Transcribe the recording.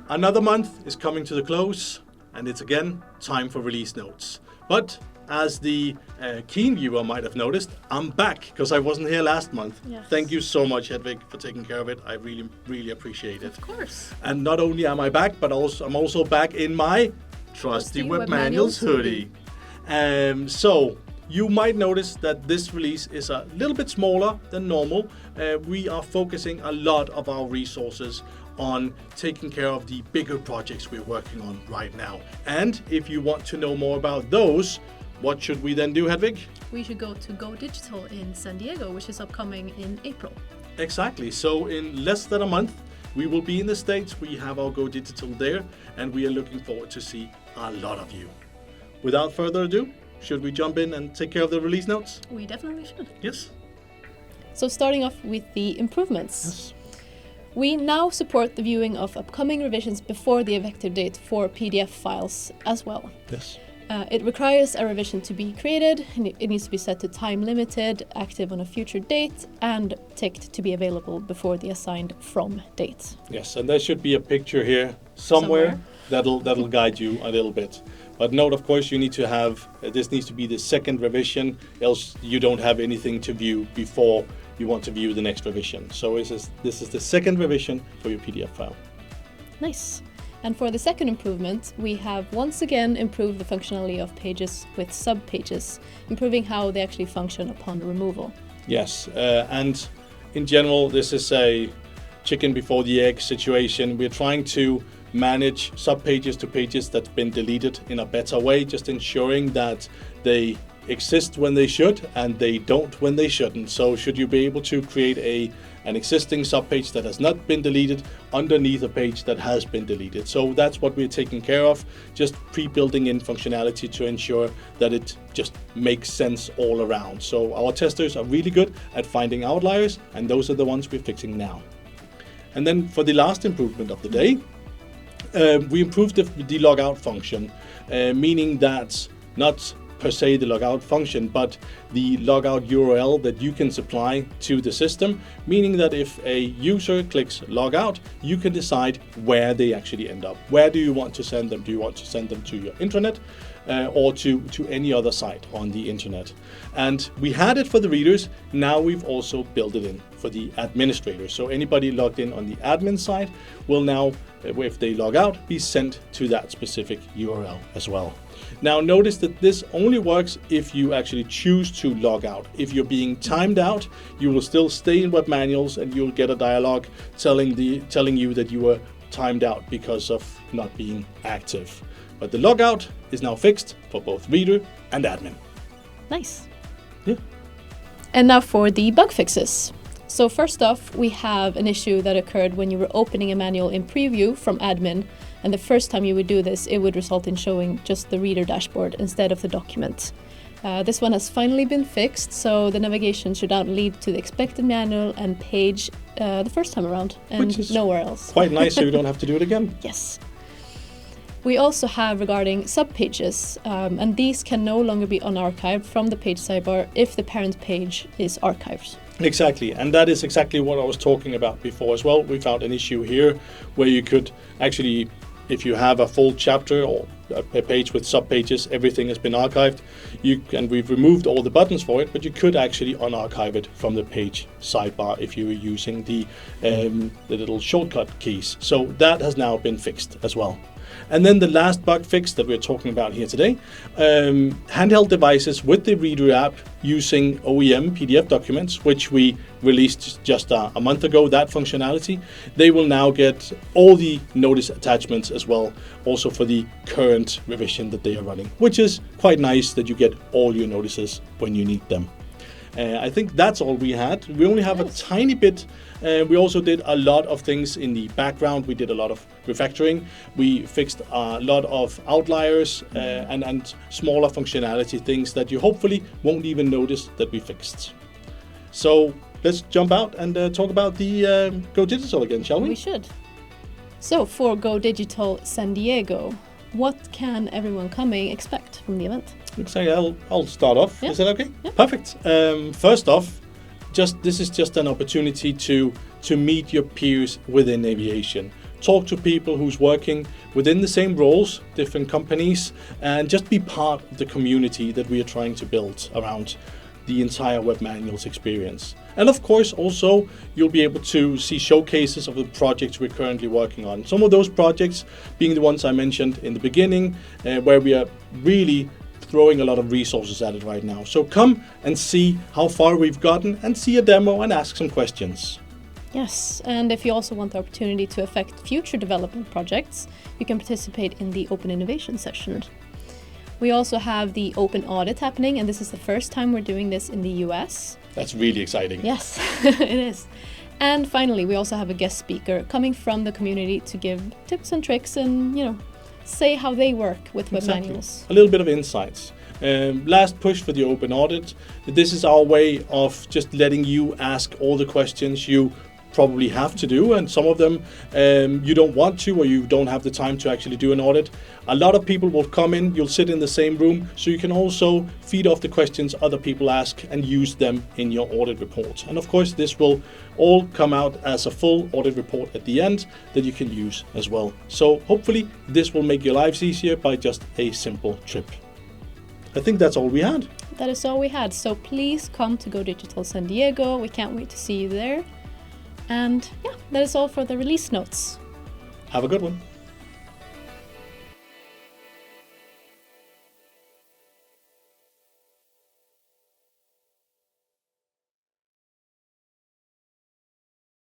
another month is coming to the close, and it's again time for release notes. But as the keen viewer might have noticed, I'm back because I wasn't here last month. Yes. Thank you so much, Hedvig, for taking care of it. I really, really appreciate it. Of course. And not only am I back, but I'm also back in my trusty Web Manuals hoodie. So you might notice that this release is a little bit smaller than normal. We are focusing a lot of our resources on taking care of the bigger projects we're working on right now. And if you want to know more about those, what should we then do, Hedvig? We should go to Go Digital in San Diego, which is upcoming in April. Exactly. So in less than a month, we will be in the States. We have our Go Digital there, and we are looking forward to see a lot of you. Without further ado, should we jump in and take care of the release notes? We definitely should. Yes. So starting off with the improvements. Yes. We now support the viewing of upcoming revisions before the effective date for PDF files as well. Yes. It requires a revision to be created, and it needs to be set to time limited, active on a future date, and ticked to be available before the assigned from date. Yes, and there should be a picture here somewhere. That'll guide you a little bit. But note, of course, you need to have, this needs to be the second revision, else you don't have anything to view before you want to view the next revision. So this is the second revision for your PDF file. Nice. And for the second improvement, we have once again improved the functionality of pages with subpages, improving how they actually function upon removal. Yes, and in general, this is a chicken before the egg situation. We're trying to manage subpages to pages that's been deleted in a better way, just ensuring that they exist when they should and they don't when they shouldn't. So should you be able to create an existing subpage that has not been deleted underneath a page that has been deleted. So that's what we're taking care of, just pre-building in functionality to ensure that it just makes sense all around. So our testers are really good at finding outliers, and those are the ones we're fixing now. And then for the last improvement of the day, we improved the logout function, meaning that not per se the logout function, but the logout URL that you can supply to the system, meaning that if a user clicks logout, you can decide where they actually end up. Where do you want to send them? Do you want to send them to your intranet or to any other site on the internet? And we had it for the readers. Now we've also built it in for the administrators. So anybody logged in on the admin side will now, if they log out, be sent to that specific URL as well. Now notice that this only works if you actually choose to log out. If you're being timed out, you will still stay in Web Manuals and you'll get a dialog telling you that you were timed out because of not being active. But the logout is now fixed for both reader and admin. Nice. Yeah. And now for the bug fixes. So first off, we have an issue that occurred when you were opening a manual in preview from admin, and the first time you would do this, it would result in showing just the reader dashboard instead of the document. This one has finally been fixed, so the navigation should now lead to the expected manual and page the first time around, and which is nowhere else. Quite nice, so you don't have to do it again. Yes. We also have regarding subpages, and these can no longer be unarchived from the page sidebar if the parent page is archived. Exactly, and that is exactly what I was talking about before as well. We found an issue here where you could actually, if you have a full chapter or a page with subpages, everything has been archived, and we've removed all the buttons for it, but you could actually unarchive it from the page sidebar if you were using the little shortcut keys. So that has now been fixed as well. And then the last bug fix that we're talking about here today, handheld devices with the Reader app using OEM PDF documents, which we released just a month ago, that functionality, they will now get all the notice attachments as well, also for the current revision that they are running, which is quite nice that you get all your notices when you need them. I think that's all we had. We only have a tiny bit. We also did a lot of things in the background. We did a lot of refactoring. We fixed a lot of outliers and smaller functionality things that you hopefully won't even notice that we fixed. So let's jump out and talk about the Go Digital again, shall we? We should. So for Go Digital San Diego, what can everyone coming expect from the event? I'll start off. Yeah. Is that okay? Yeah. Perfect. First off, this is just an opportunity to meet your peers within aviation. talk to people who's working within the same roles, different companies, and just be part of the community that we are trying to build around the entire web manuals experience. And of course, also, you'll be able to see showcases of the projects we're currently working on. Some of those projects being the ones I mentioned in the beginning, where we are really throwing a lot of resources at it right now. So come and see how far we've gotten and see a demo and ask some questions. Yes, and if you also want the opportunity to affect future development projects, you can participate in the Open Innovation session. We also have the Open Audit happening, and this is the first time we're doing this in the US. That's really exciting. Yes, it is. And finally, we also have a guest speaker coming from the community to give tips and tricks and, say how they work with web manuals. A little bit of insights. Last push for the Open Audit. This is our way of just letting you ask all the questions you probably have to do, and some of them you don't want to, or you don't have the time to actually do an audit. A lot of people will come in, you'll sit in the same room, so you can also feed off the questions other people ask and use them in your audit report. And of course, this will all come out as a full audit report at the end that you can use as well. So hopefully this will make your lives easier by just a simple trip. I think that's all we had. That is all we had. So please come to Go Digital San Diego. We can't wait to see you there. And yeah, that is all for the release notes. Have a good one.